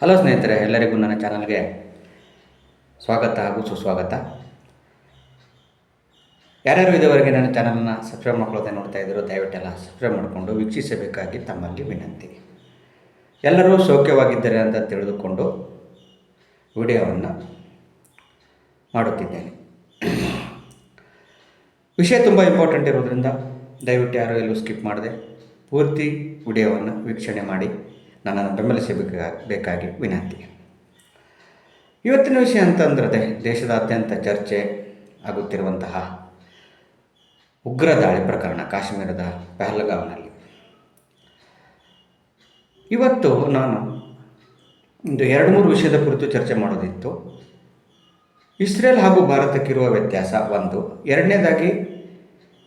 Hello ಸ್ನೇಹಿತರೆ, ಎಲ್ಲರಿಗೂ ನನ್ನ ಚಾನಲ್ಗೆ ಸ್ವಾಗತ ಹಾಗೂ ಸುಸ್ವಾಗತ. ಯಾರ್ಯಾರು ಇದುವರೆಗೆ ನನ್ನ ಚಾನಲನ್ನು ಸಬ್ಸ್ಕ್ರೈಬ್ ಮಾಡ್ಕೊಳ್ಳೋದೇ ನೋಡ್ತಾ ಇದ್ದರು, ದಯವಿಟ್ಟೆಲ್ಲ ಸಬ್ಸ್ಕ್ರೈಬ್ ಮಾಡಿಕೊಂಡು ವೀಕ್ಷಿಸಬೇಕಾಗಿ ತಮ್ಮಲ್ಲಿ ವಿನಂತಿ. ಎಲ್ಲರೂ ಸೌಖ್ಯವಾಗಿದ್ದಾರೆ ಅಂತ ತಿಳಿದುಕೊಂಡು ವಿಡಿಯೋವನ್ನು ಮಾಡುತ್ತಿದ್ದೇನೆ. ವಿಷಯ ತುಂಬ ಇಂಪಾರ್ಟೆಂಟ್ ಇರೋದರಿಂದ ದಯವಿಟ್ಟು ಯಾರು ಎಲ್ಲೂ ಸ್ಕಿಪ್ ಮಾಡದೆ ಪೂರ್ತಿ ವಿಡಿಯೋವನ್ನು ವೀಕ್ಷಣೆ ಮಾಡಿ ನನ್ನನ್ನು ಬೆಂಬಲಿಸಬೇಕಾಗಿ ವಿನಂತಿ. ಇವತ್ತಿನ ವಿಷಯ ಅಂತಂದ್ರೆ ದೇಶದಾದ್ಯಂತ ಚರ್ಚೆ ಆಗುತ್ತಿರುವಂತಹ ಉಗ್ರ ದಾಳಿ ಪ್ರಕರಣ ಕಾಶ್ಮೀರದ ಪಹಲ್ಗಾಮ್ನಲ್ಲಿ. ಇವತ್ತು ನಾನು ಒಂದು 2-3 ವಿಷಯದ ಕುರಿತು ಚರ್ಚೆ ಮಾಡೋದಿತ್ತು. ಇಸ್ರೇಲ್ ಹಾಗೂ ಭಾರತಕ್ಕಿರುವ ವ್ಯತ್ಯಾಸ ಒಂದು. ಎರಡನೇದಾಗಿ,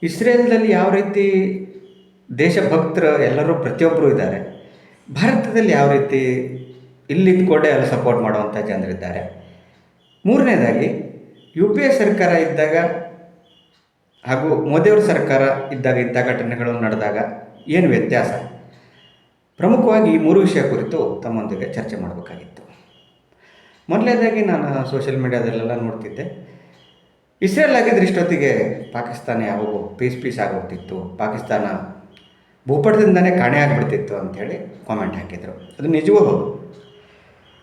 ಇಸ್ರೇಲ್ದಲ್ಲಿ ಯಾವ ರೀತಿ ದೇಶಭಕ್ತರು ಎಲ್ಲರೂ ಪ್ರತಿಯೊಬ್ಬರು ಇದ್ದಾರೆ, ಭಾರತದಲ್ಲಿ ಯಾವ ರೀತಿ ಇಲ್ಲಿದ್ದುಕೊಂಡೇ ಅಲ್ಲಿ ಸಪೋರ್ಟ್ ಮಾಡುವಂಥ ಜನರಿದ್ದಾರೆ. ಮೂರನೇದಾಗಿ, UPA ಸರ್ಕಾರ ಇದ್ದಾಗ ಹಾಗೂ ಮೋದಿಯವ್ರ ಸರ್ಕಾರ ಇದ್ದಾಗ ಇಂಥ ಘಟನೆಗಳು ನಡೆದಾಗ ಏನು ವ್ಯತ್ಯಾಸ, ಪ್ರಮುಖವಾಗಿ ಈ 3 ವಿಷಯ ಕುರಿತು ತಮ್ಮೊಂದಿಗೆ ಚರ್ಚೆ ಮಾಡಬೇಕಾಗಿತ್ತು. ಮೊದಲನೇದಾಗಿ, ನಾನು ಸೋಷಿಯಲ್ ಮೀಡಿಯಾದಲ್ಲೆಲ್ಲ ನೋಡ್ತಿದ್ದೆ, ಇಸ್ರೇಲ್ ಆಗಿದ್ರೆ ಇಷ್ಟೊತ್ತಿಗೆ ಪಾಕಿಸ್ತಾನ ಯಾವಾಗೂ ಪೀಸ್ ಆಗೋಗ್ತಿತ್ತು, ಪಾಕಿಸ್ತಾನ ಭೂಪಟದಿಂದನೇ ಕಾಣೆ ಆಗಿಬಿಡ್ತಿತ್ತು ಅಂಥೇಳಿ ಕಾಮೆಂಟ್ ಹಾಕಿದರು. ಅದು ನಿಜವೂ ಹೌದು.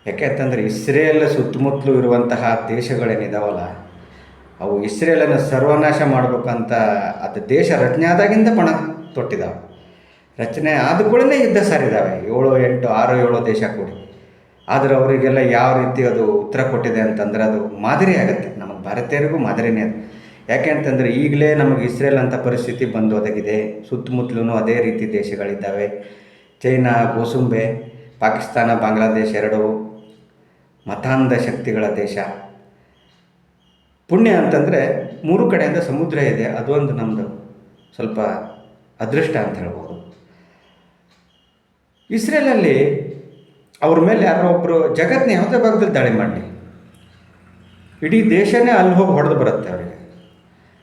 ಯಾಕೆ ಅಂತಂದರೆ, ಇಸ್ರೇಲ್ ಸುತ್ತಮುತ್ತಲೂ ಇರುವಂತಹ ದೇಶಗಳೇನಿದಾವಲ್ಲ, ಅವು ಇಸ್ರೇಲನ್ನು ಸರ್ವನಾಶ ಮಾಡಬೇಕಂತ ಅದು ದೇಶ ರಚನೆ ಆದಾಗಿಂದ ಪಣ ತೊಟ್ಟಿದ್ದಾವೆ. ರಚನೆ ಆದ ಕೂಡಲೇ ಯುದ್ಧ ಸಾರಿದ್ದಾವೆ, 7 ದೇಶ ಕೂಡಿ. ಆದರೆ ಅವರಿಗೆಲ್ಲ ಯಾವ ರೀತಿ ಅದು ಉತ್ತರ ಕೊಟ್ಟಿದೆ ಅಂತಂದರೆ ಅದು ಮಾದರಿ ಆಗುತ್ತೆ. ನಮಗೆ ಭಾರತೀಯರಿಗೂ ಮಾದರಿನೇ ಅದು. ಯಾಕೆ ಅಂತಂದರೆ, ಈಗಲೇ ನಮಗೆ ಇಸ್ರೇಲ್ ಅಂತ ಪರಿಸ್ಥಿತಿ ಬಂದು ಒದಗಿದೆ. ಸುತ್ತಮುತ್ತಲೂ ಅದೇ ರೀತಿ ದೇಶಗಳಿದ್ದಾವೆ. ಚೈನಾ, ಗೋಸುಂಬೆ, ಪಾಕಿಸ್ತಾನ, ಬಾಂಗ್ಲಾದೇಶ 2 ಮತಾಂಧ ಶಕ್ತಿಗಳ ದೇಶ. ಪುಣ್ಯ ಅಂತಂದರೆ 3 ಕಡೆಯಿಂದ ಸಮುದ್ರ ಇದೆ, ಅದೊಂದು ನಮ್ಮದು ಸ್ವಲ್ಪ ಅದೃಷ್ಟ ಅಂತ ಹೇಳ್ಬೋದು. ಇಸ್ರೇಲಲ್ಲಿ ಅವ್ರ ಮೇಲೆ ಯಾರೋ ಒಬ್ಬರು ಜಗತ್ತಿನ ಯಾವುದೇ ಭಾಗದಲ್ಲಿ ದಾಳಿ ಮಾಡಲಿ, ಇಡೀ ದೇಶನೇ ಅಲ್ಲಿ ಹೋಗಿ ಹೊಡೆದು ಬರುತ್ತೆ ಅವರಿಗೆ.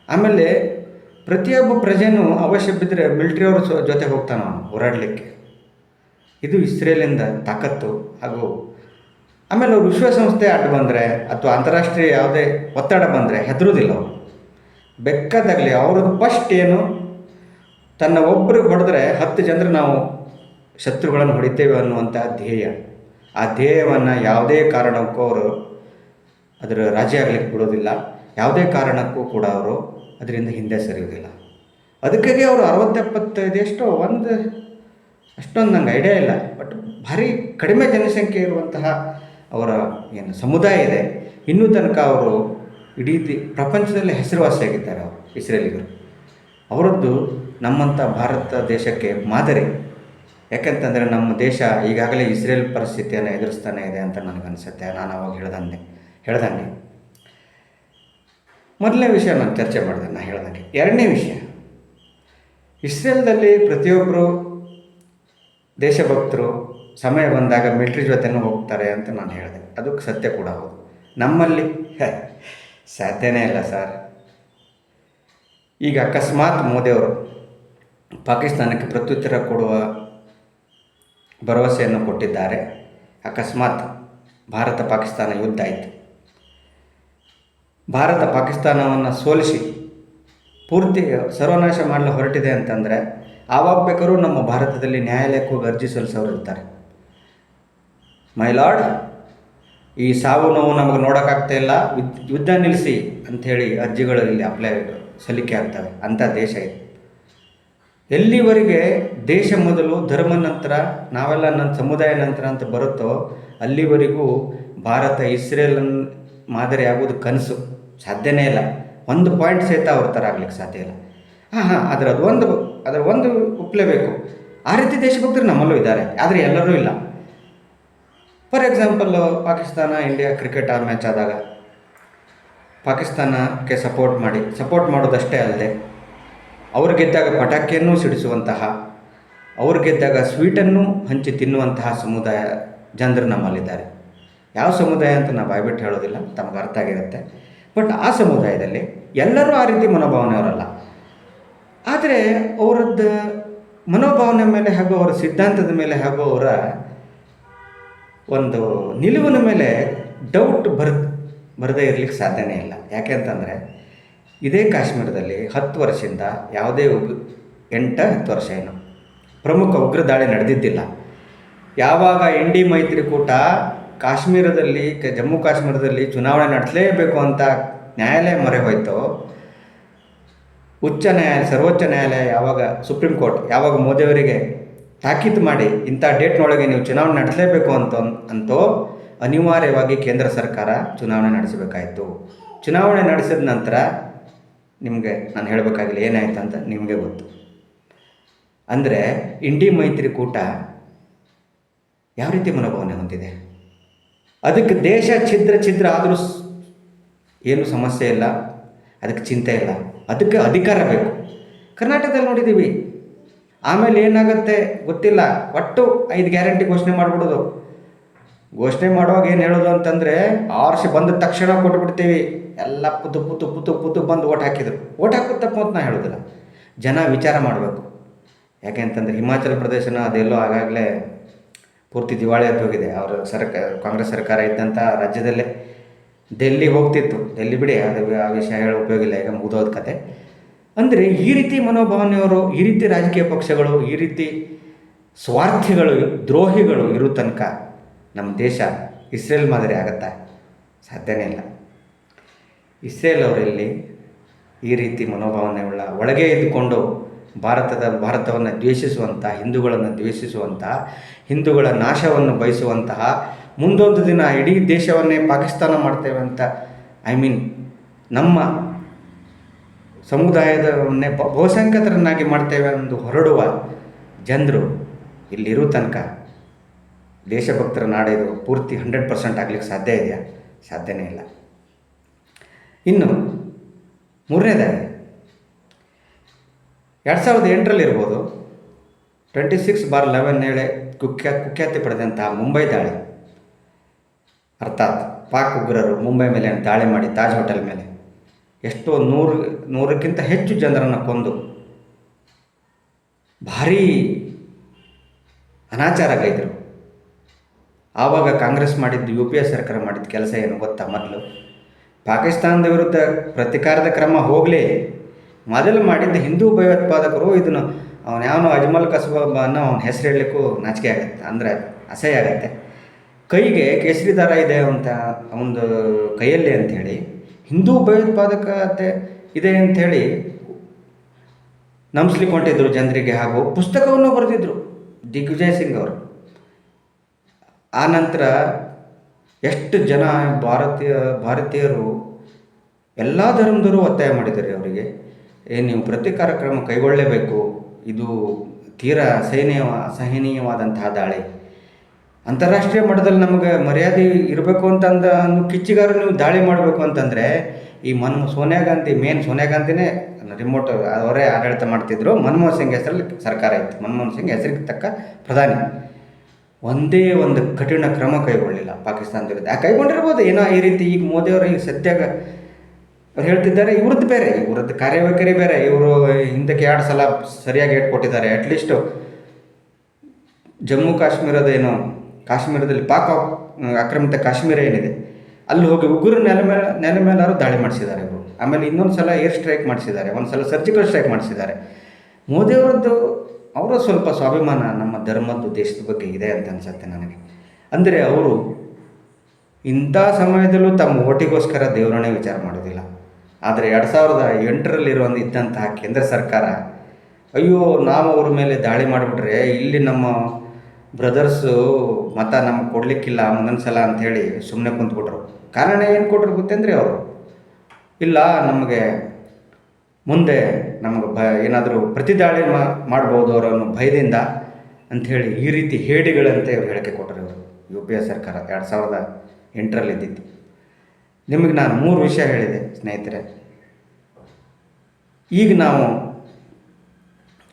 ಆಮೇಲೆ ಪ್ರತಿಯೊಬ್ಬ ಪ್ರಜೆನೂ ಅವಶ್ಯ ಬಿದ್ದರೆ ಮಿಲ್ಟ್ರಿಯವ್ರ ಜೊತೆ ಹೋಗ್ತಾನೆ ಅವನು ಹೋರಾಡಲಿಕ್ಕೆ. ಇದು ಇಸ್ರೇಲಿಂದ ತಾಕತ್ತು. ಹಾಗೂ ಆಮೇಲೆ ಅವ್ರು ವಿಶ್ವಸಂಸ್ಥೆ ಅಡ್ಡ ಬಂದರೆ ಅಥವಾ ಅಂತಾರಾಷ್ಟ್ರೀಯ ಯಾವುದೇ ಒತ್ತಡ ಬಂದರೆ ಹೆದರೋದಿಲ್ಲ ಅವರು. ಬೆಕ್ಕದಾಗಲಿ ಅವ್ರದ್ದು ಫಸ್ಟ್ ಏನು, ತನ್ನ ಒಬ್ಬರಿಗೆ ಹೊಡೆದ್ರೆ 10 ಜನರು ನಾವು ಶತ್ರುಗಳನ್ನು ಹೊಡಿತೇವೆ ಅನ್ನುವಂಥ ಧ್ಯೇಯ. ಆ ಧ್ಯೇಯವನ್ನು ಯಾವುದೇ ಕಾರಣಕ್ಕೂ ಅವರು ಅದರ ರಾಜಿ ಆಗಲಿಕ್ಕೆ ಬಿಡೋದಿಲ್ಲ. ಯಾವುದೇ ಕಾರಣಕ್ಕೂ ಕೂಡ ಅವರು ಅದರಿಂದ ಹಿಂದೆ ಸರಿಯೋದಿಲ್ಲ. ಅದಕ್ಕಾಗಿ ಅವರು 60-75 ಎಷ್ಟೋ ಒಂದು ಅಷ್ಟೊಂದು ನಂಗೆ ಐಡಿಯಾ ಇಲ್ಲ, ಬಟ್ ಭಾರಿ ಕಡಿಮೆ ಜನಸಂಖ್ಯೆ ಇರುವಂತಹ ಅವರ ಏನು ಸಮುದಾಯ ಇದೆ. ಇನ್ನೂ ತನಕ ಅವರು ಇಡೀ ಪ್ರಪಂಚದಲ್ಲಿ ಹೆಸರುವಾಸಿಯಾಗಿದ್ದಾರೆ ಅವರು ಇಸ್ರೇಲಿಗರು. ಅವರದ್ದು ನಮ್ಮಂಥ ಭಾರತ ದೇಶಕ್ಕೆ ಮಾದರಿ. ಯಾಕೆಂತಂದರೆ ನಮ್ಮ ದೇಶ ಈಗಾಗಲೇ ಇಸ್ರೇಲ್ ಪರಿಸ್ಥಿತಿಯನ್ನು ಎದುರಿಸ್ತಾನೆ ಇದೆ ಅಂತ ನನಗನ್ಸುತ್ತೆ. ನಾನು ಅವಾಗ ಹೇಳ್ದಂಗೆ ಮೊದಲನೇ ವಿಷಯ ನಾನು ಚರ್ಚೆ ಮಾಡಿದೆ, ನಾನು ಹೇಳ್ದಂಗೆ. ಎರಡನೇ ವಿಷಯ, ಇಸ್ರೇಲ್ದಲ್ಲಿ ಪ್ರತಿಯೊಬ್ಬರು ದೇಶಭಕ್ತರು ಸಮಯ ಬಂದಾಗ ಮಿಲ್ಟ್ರಿ ಜೊತೆನೂ ಹೋಗ್ತಾರೆ ಅಂತ ನಾನು ಹೇಳಿದೆ. ಅದಕ್ಕೆ ಸತ್ಯ ಕೂಡ ಹೌದು. ನಮ್ಮಲ್ಲಿ ಸಾಧ್ಯನೇ ಇಲ್ಲ ಸರ್. ಈಗ ಅಕಸ್ಮಾತ್ ಮೋದಿಯವರು ಪಾಕಿಸ್ತಾನಕ್ಕೆ ಪ್ರತ್ಯುತ್ತರ ಕೊಡುವ ಭರವಸೆಯನ್ನು ಕೊಟ್ಟಿದ್ದಾರೆ. ಅಕಸ್ಮಾತ್ ಭಾರತ ಪಾಕಿಸ್ತಾನ ಯುದ್ಧ ಆಯಿತು, ಭಾರತ ಪಾಕಿಸ್ತಾನವನ್ನು ಸೋಲಿಸಿ ಪೂರ್ತಿ ಸರ್ವನಾಶ ಮಾಡಲು ಹೊರಟಿದೆ ಅಂತಂದರೆ, ಆವಾಗ ಬೇಕಾದ್ರೂ ನಮ್ಮ ಭಾರತದಲ್ಲಿ ನ್ಯಾಯಾಲಯಕ್ಕೆ ಹೋಗಿ ಅರ್ಜಿ ಸಲ್ಲಿಸೋರು ಇರ್ತಾರೆ. ಮೈ ಲಾರ್ಡ್, ಈ ಸಾವು ನೋವು ನಮಗೆ ನೋಡೋಕ್ಕಾಗ್ತಾ ಇಲ್ಲ, ಯುದ್ಧ ನಿಲ್ಲಿಸಿ ಅಂಥೇಳಿ ಅರ್ಜಿಗಳು ಇಲ್ಲಿ ಸಲ್ಲಿಕೆ ಆಗ್ತವೆ. ಅಂಥ ದೇಶ ಇದು. ಎಲ್ಲಿವರೆಗೆ ದೇಶ ಮೊದಲು, ಧರ್ಮ ನಂತರ, ನಾವೆಲ್ಲ ನನ್ನ ಸಮುದಾಯ ನಂತರ ಅಂತ ಬರುತ್ತೋ ಅಲ್ಲಿವರೆಗೂ ಭಾರತ ಇಸ್ರೇಲನ್ನು ಮಾದರಿ ಆಗೋದು ಕನಸು. ಸಾಧ್ಯನೇ ಇಲ್ಲ. ಒಂದು ಪಾಯಿಂಟ್ ಸಹಿತ ಅವ್ರ ಥರ ಆಗ್ಲಿಕ್ಕೆ ಸಾಧ್ಯ ಇಲ್ಲ. ಅದರ ಒಂದು ಒಪ್ಪಲೇಬೇಕು. ಆ ರೀತಿ ದೇಶಭಕ್ತರು ನಮ್ಮಲ್ಲೂ ಇದ್ದಾರೆ, ಆದರೆ ಎಲ್ಲರೂ ಇಲ್ಲ. For example, Pakistan India cricket match ಆದಾಗ ಪಾಕಿಸ್ತಾನಕ್ಕೆ ಸಪೋರ್ಟ್ ಮಾಡೋದಷ್ಟೇ ಅಲ್ಲದೆ, ಅವ್ರು ಗೆದ್ದಾಗ ಪಟಾಕಿಯನ್ನು ಸಿಡಿಸುವಂತಹ, ಅವ್ರು ಗೆದ್ದಾಗ ಸ್ವೀಟನ್ನು ಹಂಚಿ ತಿನ್ನುವಂತಹ ಸಮುದಾಯ ಜನರು ನಮ್ಮಲ್ಲಿದ್ದಾರೆ. ಯಾವ ಸಮುದಾಯ ಅಂತ ನಾವು ಬಾಯ್ಬಿಟ್ಟು ಹೇಳೋದಿಲ್ಲ, ತಮಗೆ ಅರ್ಥ ಆಗಿರುತ್ತೆ. ಬಟ್ ಆ ಸಮುದಾಯದಲ್ಲಿ ಎಲ್ಲರೂ ಆ ರೀತಿ ಮನೋಭಾವನೆಯವರಲ್ಲ. ಆದರೆ ಅವರದ್ದು ಮನೋಭಾವನೆ ಮೇಲೆ ಹಾಗೂ ಅವರ ಸಿದ್ಧಾಂತದ ಮೇಲೆ ಹಾಗೂ ಅವರ ಒಂದು ನಿಲುವಿನ ಮೇಲೆ ಡೌಟ್ ಬರದೇ ಇರಲಿಕ್ಕೆ ಸಾಧ್ಯನೇ ಇಲ್ಲ. ಯಾಕೆ ಅಂತಂದರೆ ಇದೇ ಕಾಶ್ಮೀರದಲ್ಲಿ 10 ವರ್ಷದಿಂದ ಯಾವುದೇ 8-10 ವರ್ಷ ಏನು ಪ್ರಮುಖ ಉಗ್ರ ದಾಳಿ ನಡೆದಿದ್ದಿಲ್ಲ. ಯಾವಾಗ ಇಂಡಿ ಮೈತ್ರಿಕೂಟ ಕಾಶ್ಮೀರದಲ್ಲಿ ಜಮ್ಮು ಕಾಶ್ಮೀರದಲ್ಲಿ ಚುನಾವಣೆ ನಡೆಸಲೇಬೇಕು ಅಂತ ನ್ಯಾಯಾಲಯ ಮೊರೆ ಹೋಯ್ತೋ, ಸರ್ವೋಚ್ಚ ನ್ಯಾಯಾಲಯ ಯಾವಾಗ ಸುಪ್ರೀಂ ಕೋರ್ಟ್ ಯಾವಾಗ ಮೋದಿಯವರಿಗೆ ತಾಕೀತು ಮಾಡಿ ಇಂಥ ಡೇಟ್ನೊಳಗೆ ನೀವು ಚುನಾವಣೆ ನಡೆಸಲೇಬೇಕು ಅಂತೋ ಅನಿವಾರ್ಯವಾಗಿ ಕೇಂದ್ರ ಸರ್ಕಾರ ಚುನಾವಣೆ ನಡೆಸಬೇಕಾಯಿತು. ಚುನಾವಣೆ ನಡೆಸಿದ ನಂತರ ನಿಮಗೆ ನಾನು ಹೇಳಬೇಕಾಗಿಲ್ಲ ಏನಾಯ್ತು ಅಂತ ನಿಮಗೆ ಗೊತ್ತು. ಅಂದರೆ ಇಂಡಿ ಮೈತ್ರಿಕೂಟ ಯಾವ ರೀತಿ ಮನೋಭಾವನೆ ಹೊಂದಿದೆ, ಅದಕ್ಕೆ ದೇಶ ಛಿದ್ರ ಆದರೂ ಏನೂ ಸಮಸ್ಯೆ ಇಲ್ಲ, ಅದಕ್ಕೆ ಚಿಂತೆ ಇಲ್ಲ, ಅದಕ್ಕೆ ಅಧಿಕಾರ ಬೇಕು. ಕರ್ನಾಟಕದಲ್ಲಿ ನೋಡಿದ್ದೀವಿ. ಆಮೇಲೆ ಏನಾಗುತ್ತೆ ಗೊತ್ತಿಲ್ಲ, ಒಟ್ಟು 5 ಗ್ಯಾರಂಟಿ ಘೋಷಣೆ ಮಾಡಿಬಿಡೋದು. ಘೋಷಣೆ ಮಾಡುವಾಗ ಏನು ಹೇಳೋದು ಅಂತಂದರೆ ಆರ್ಷ ಬಂದ ತಕ್ಷಣ ಕೊಟ್ಬಿಡ್ತೀವಿ, ಎಲ್ಲ ಪುತು ಬಂದು ಓಟ್ ಹಾಕಿದ್ರು. ಓಟ್ ಹಾಕೋದು ತಪ್ಪು ಅಂತ ನಾನು ಹೇಳೋದಿಲ್ಲ, ಜನ ವಿಚಾರ ಮಾಡಬೇಕು. ಯಾಕೆ ಅಂತಂದರೆ ಹಿಮಾಚಲ ಪ್ರದೇಶನ ಅದೆಲ್ಲೋ ಆಗಾಗಲೇ ಪೂರ್ತಿ ದಿವಾಳಿ ಅಂತ ಹೋಗಿದೆ. ಅವರು ಕಾಂಗ್ರೆಸ್ ಸರ್ಕಾರ ಇದ್ದಂಥ ರಾಜ್ಯದಲ್ಲೇ ಡೆಲ್ಲಿ ಹೋಗ್ತಿತ್ತು. ಡೆಲ್ಲಿ ಬಿಡಿ, ಅದು ಆ ವಿಷಯ ಹೇಳೋ ಉಪಯೋಗ ಇಲ್ಲ, ಈಗ ಮುಗಿದೋದ ಕತೆ. ಅಂದರೆ ಈ ರೀತಿ ಮನೋಭಾವನೆಯವರು, ಈ ರೀತಿ ರಾಜಕೀಯ ಪಕ್ಷಗಳು, ಈ ರೀತಿ ಸ್ವಾರ್ಥಿಗಳು, ದ್ರೋಹಿಗಳು ಇರೋ ತನಕ ನಮ್ಮ ದೇಶ ಇಸ್ರೇಲ್ ಮಾದರಿ ಆಗುತ್ತಾ? ಸಾಧ್ಯನೇ ಇಲ್ಲ. ಇಸ್ರೇಲ್ ಅವರಲ್ಲಿ ಈ ರೀತಿ ಮನೋಭಾವನೆಯುಳ್ಳ ಒಳಗೆ ಇದ್ದುಕೊಂಡು ಭಾರತವನ್ನು ದ್ವೇಷಿಸುವಂಥ, ಹಿಂದೂಗಳನ್ನು ದ್ವೇಷಿಸುವಂಥ, ಹಿಂದೂಗಳ ನಾಶವನ್ನು ಬಯಸುವಂತಹ, ಮುಂದೊಂದು ದಿನ ಇಡೀ ದೇಶವನ್ನೇ ಪಾಕಿಸ್ತಾನ ಮಾಡ್ತೇವೆ ಅಂತ ನಮ್ಮ ಸಮುದಾಯದವನ್ನೇ ಬಹುಸಂಖ್ಯಾತರನ್ನಾಗಿ ಮಾಡ್ತೇವೆ ಎಂದು ಹೊರಡುವ ಜನರು ಇಲ್ಲಿರೋ ತನಕ ದೇಶಭಕ್ತರ ನಾಡಿದು ಪೂರ್ತಿ 100% ಆಗಲಿಕ್ಕೆ ಸಾಧ್ಯ ಇದೆಯಾ? ಸಾಧ್ಯನೇ ಇಲ್ಲ. ಇನ್ನು ಮೂರನೇದಾಗಿ 2008 ಇರ್ಬೋದು, 26/11 ಹೇಳಿ ಕುಖ್ಯಾತಿ ಪಡೆದಂತಹ ಮುಂಬೈ ದಾಳಿ, ಅರ್ಥಾತ್ ಪಾಕ್ ಉಗ್ರರು ಮುಂಬೈ ಮೇಲೆ ದಾಳಿ ಮಾಡಿ ತಾಜ್ ಹೋಟೆಲ್ ಮೇಲೆ ಎಷ್ಟೋ 100ಕ್ಕಿಂತ ಹೆಚ್ಚು ಜನರನ್ನು ಕೊಂದು ಭಾರೀ ಅನಾಚಾರಗೈದರು. ಆವಾಗ ಕಾಂಗ್ರೆಸ್ ಮಾಡಿದ್ದು, UPA ಸರ್ಕಾರ ಮಾಡಿದ ಕೆಲಸ ಏನು ಗೊತ್ತಾ? ಮೊದಲು ಪಾಕಿಸ್ತಾನದ ವಿರುದ್ಧ ಪ್ರತಿಕಾರದ ಕ್ರಮ ಹೋಗಲಿ, ಮೊದಲು ಮಾಡಿದ್ದ ಹಿಂದೂ ಭಯೋತ್ಪಾದಕರು ಇದನ್ನು ಅವನು ಅಜ್ಮಲ್ ಕಸಬ್ ಅನ್ನೋ ಅವನ ಹೆಸರು ಹೇಳಲಿಕ್ಕೂ ನಾಚಿಕೆ ಆಗುತ್ತೆ, ಅಂದರೆ ಅಸಹ್ಯ ಆಗತ್ತೆ. ಕೈಗೆ ಕೇಸರಿ ದಾರ ಇದೆ ಅಂತ ಒಂದು ಕೈಯಲ್ಲಿ ಅಂಥೇಳಿ ಹಿಂದೂ ಭಯೋತ್ಪಾದಕತೆ ಇದೆ ಅಂಥೇಳಿ ನಂಬಿಸ್ಲಿಕ್ಕೆ ಹೊಂಟಿದ್ರು ಜನರಿಗೆ. ಹಾಗೂ ಪುಸ್ತಕವನ್ನು ಬರೆದಿದ್ರು ದಿಗ್ವಿಜಯ್ ಸಿಂಗ್ ಅವರು. ಆ ನಂತರ ಎಷ್ಟು ಜನ ಭಾರತೀಯರು ಎಲ್ಲ ಧರ್ಮದವರು ಒತ್ತಾಯ ಮಾಡಿದ್ದಾರೆ ಅವರಿಗೆ, ನೀವು ಪ್ರತೀಕಾರ ಕ್ರಮ ಕೈಗೊಳ್ಳಲೇಬೇಕು, ಇದು ತೀರಾ ಅಸಹನೀಯವಾದಂತಹ ದಾಳಿ, ಅಂತಾರಾಷ್ಟ್ರೀಯ ಮಟ್ಟದಲ್ಲಿ ನಮಗೆ ಮರ್ಯಾದೆ ಇರಬೇಕು ಅಂತಂದು ಕಿಚ್ಚಿಗಾರು ನೀವು ದಾಳಿ ಮಾಡಬೇಕು ಅಂತಂದರೆ ಈ ಸೋನಿಯಾ ಗಾಂಧಿನೇ ರಿಮೋಟ್ ಅವರೇ ಆಡಳಿತ ಮಾಡ್ತಿದ್ರು. ಮನಮೋಹನ್ ಸಿಂಗ್ ಹೆಸರಲ್ಲಿ ಸರ್ಕಾರ ಇತ್ತು. ಮನಮೋಹನ್ ಸಿಂಗ್ ಹೆಸರಿಗೆ ತಕ್ಕ ಪ್ರಧಾನಿ ಒಂದೇ ಒಂದು ಕಠಿಣ ಕ್ರಮ ಕೈಗೊಳ್ಳಲಿಲ್ಲ ಪಾಕಿಸ್ತಾನದ ವಿರುದ್ಧ. ಕೈಗೊಂಡಿರ್ಬೋದು ಏನೋ ಈ ರೀತಿ. ಈಗ ಮೋದಿಯವರು ಈಗ ಸದ್ಯಾಗ ಅವ್ರು ಹೇಳ್ತಿದ್ದಾರೆ, ಇವ್ರದ್ದು ಕಾರ್ಯವೈಖರಿ ಬೇರೆ. ಇವರು ಹಿಂದಕ್ಕೆ 2 ಸಲ ಸರಿಯಾಗಿ ಕೊಟ್ಟಿದ್ದಾರೆ. ಅಟ್ಲೀಸ್ಟು ಜಮ್ಮು ಕಾಶ್ಮೀರದಲ್ಲಿ ಪಾಕ್ ಆಕ್ರಮಿತ ಕಾಶ್ಮೀರ ಏನಿದೆ ಅಲ್ಲಿ ಹೋಗಿ ಉಗ್ರ ನೆಲೆ ಮೇಲಾರು ದಾಳಿ ಮಾಡಿಸಿದ್ದಾರೆ ಇವರು. ಆಮೇಲೆ ಇನ್ನೊಂದು ಸಲ ಏರ್ ಸ್ಟ್ರೈಕ್ ಮಾಡಿಸಿದ್ದಾರೆ, ಒಂದು ಸಲ ಸರ್ಜಿಕಲ್ ಸ್ಟ್ರೈಕ್ ಮಾಡಿಸಿದ್ದಾರೆ. ಮೋದಿಯವರದ್ದು ಅವರ ಸ್ವಲ್ಪ ಸ್ವಾಭಿಮಾನ ನಮ್ಮ ಧರ್ಮದ್ದು ದೇಶದ ಬಗ್ಗೆ ಇದೆ ಅಂತ ಅನಿಸುತ್ತೆ ನನಗೆ. ಅಂದರೆ ಅವರು ಇಂಥ ಸಮಯದಲ್ಲೂ ತಮ್ಮ ಓಟಿಗೋಸ್ಕರ ದೇವರನ್ನೇ ವಿಚಾರ ಮಾಡೋದಿಲ್ಲ. ಆದರೆ 2008 ಇದ್ದಂತಹ ಕೇಂದ್ರ ಸರ್ಕಾರ, ಅಯ್ಯೋ ನಾವು ಅವ್ರ ಮೇಲೆ ದಾಳಿ ಮಾಡಿಬಿಟ್ರೆ ಇಲ್ಲಿ ನಮ್ಮ ಬ್ರದರ್ಸು ಮತ ನಮಗೆ ಕೊಡಲಿಕ್ಕಿಲ್ಲ ಮುಂದೊಂದು ಸಲ ಅಂಥೇಳಿ ಸುಮ್ಮನೆ ಕುಂತ್ಬಿಟ್ರು. ಕಾರಣ ಏನು ಕೊಟ್ಟರು ಗೊತ್ತೇಂದ್ರಿ ಅವರು, ಇಲ್ಲ ನಮಗೆ ಮುಂದೆ ಏನಾದರೂ ಪ್ರತಿದಾಳಿ ಮಾಡ್ಬೋದು ಅವರನ್ನು ಭಯದಿಂದ ಅಂಥೇಳಿ ಈ ರೀತಿ ಹೇಡಿಗಳಂತೆ ಇವರು ಹೇಳಿಕೆ ಕೊಟ್ಟರು ಇವರು. UPA ಸರ್ಕಾರ 2008 ಇದ್ದಿತ್ತು. ನಿಮಗೆ ನಾನು 3 ವಿಷಯ ಹೇಳಿದೆ ಸ್ನೇಹಿತರೆ. ಈಗ ನಾವು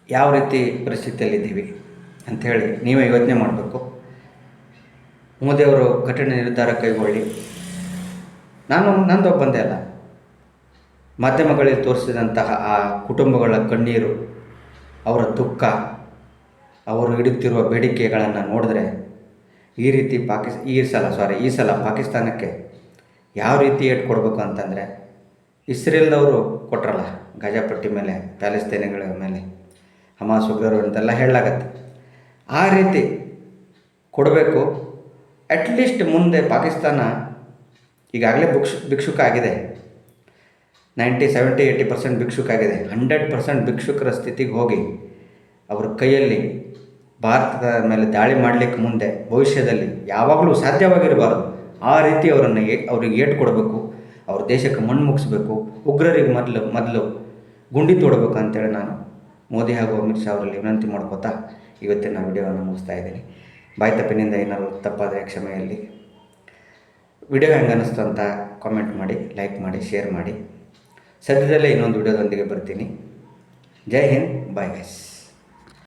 ಯಾವ ರೀತಿ ಪರಿಸ್ಥಿತಿಯಲ್ಲಿದ್ದೀವಿ ಅಂಥೇಳಿ ನೀವೇ ಯೋಚನೆ ಮಾಡಬೇಕು. ಮೋದಿಯವರು ಕಠಿಣ ನಿರ್ಧಾರ ಕೈಗೊಳ್ಳಿ. ನಂದು ಬಂದೇ ಅಲ್ಲ, ಮಾಧ್ಯಮಗಳಲ್ಲಿ ತೋರಿಸಿದಂತಹ ಆ ಕುಟುಂಬಗಳ ಕಣ್ಣೀರು, ಅವರ ದುಃಖ, ಅವರು ಇಡುತ್ತಿರುವ ಬೇಡಿಕೆಗಳನ್ನು ನೋಡಿದ್ರೆ ಈ ಸಲ ಪಾಕಿಸ್ತಾನಕ್ಕೆ ಯಾವ ರೀತಿ ಏಟ್ ಕೊಡಬೇಕು ಅಂತಂದರೆ, ಇಸ್ರೇಲ್ದವರು ಕೊಟ್ರಲ್ಲ ಗಜಪಟ್ಟಿ ಮೇಲೆ, ಪ್ಯಾಲೆಸ್ತೇನಿಗಳ ಮೇಲೆ ಹಮಾಸ್ ಉಗ್ರರು ಅಂತೆಲ್ಲ ಹೇಳಲಾಗತ್ತೆ. ಆ ರೀತಿ ಕೊಡಬೇಕು. ಅಟ್ಲೀಸ್ಟ್ ಮುಂದೆ ಪಾಕಿಸ್ತಾನ ಈಗಾಗಲೇ ಭಿಕ್ಷುಕ ಆಗಿದೆ. 70-80% ಭಿಕ್ಷುಕ ಆಗಿದೆ. 100% ಭಿಕ್ಷುಕರ ಸ್ಥಿತಿಗೆ ಹೋಗಿ ಅವ್ರ ಕೈಯಲ್ಲಿ ಭಾರತದ ಮೇಲೆ ದಾಳಿ ಮಾಡಲಿಕ್ಕೆ ಮುಂದೆ ಭವಿಷ್ಯದಲ್ಲಿ ಯಾವಾಗಲೂ ಸಾಧ್ಯವಾಗಿರಬಾರ್ದು. ಆ ರೀತಿ ಅವ್ರಿಗೆ ಏಟು ಕೊಡಬೇಕು. ಅವ್ರ ದೇಶಕ್ಕೆ ಮಣ್ಣು ಮುಗಿಸ್ಬೇಕು. ಉಗ್ರರಿಗೆ ಮೊದಲು ಗುಂಡಿ ತೋಡಬೇಕು ಅಂತೇಳಿ ನಾನು ಮೋದಿ ಹಾಗೂ ಅಮಿತ್ ಶಾ ಅವರಲ್ಲಿ ವಿನಂತಿ ಮಾಡ್ಕೋತಾ ಇವತ್ತಿನ ವಿಡಿಯೋವನ್ನು ಮುಗಿಸ್ತಾ ಇದ್ದೀನಿ. ಬಾಯಿ ತಪ್ಪಿನಿಂದ ಏನಾದರೂ ತಪ್ಪಾದರೆ ಕ್ಷಮೆಯಲ್ಲಿ. ವಿಡಿಯೋ ಹೆಂಗೆ ಅನ್ನಿಸ್ತು ಅಂತ ಕಾಮೆಂಟ್ ಮಾಡಿ, ಲೈಕ್ ಮಾಡಿ, ಶೇರ್ ಮಾಡಿ. ಸದ್ಯದಲ್ಲೇ ಇನ್ನೊಂದು ವಿಡಿಯೋದೊಂದಿಗೆ ಬರ್ತೀನಿ. ಜೈ ಹಿಂದ್, ಬಾಯ್ ಗೈಸ್.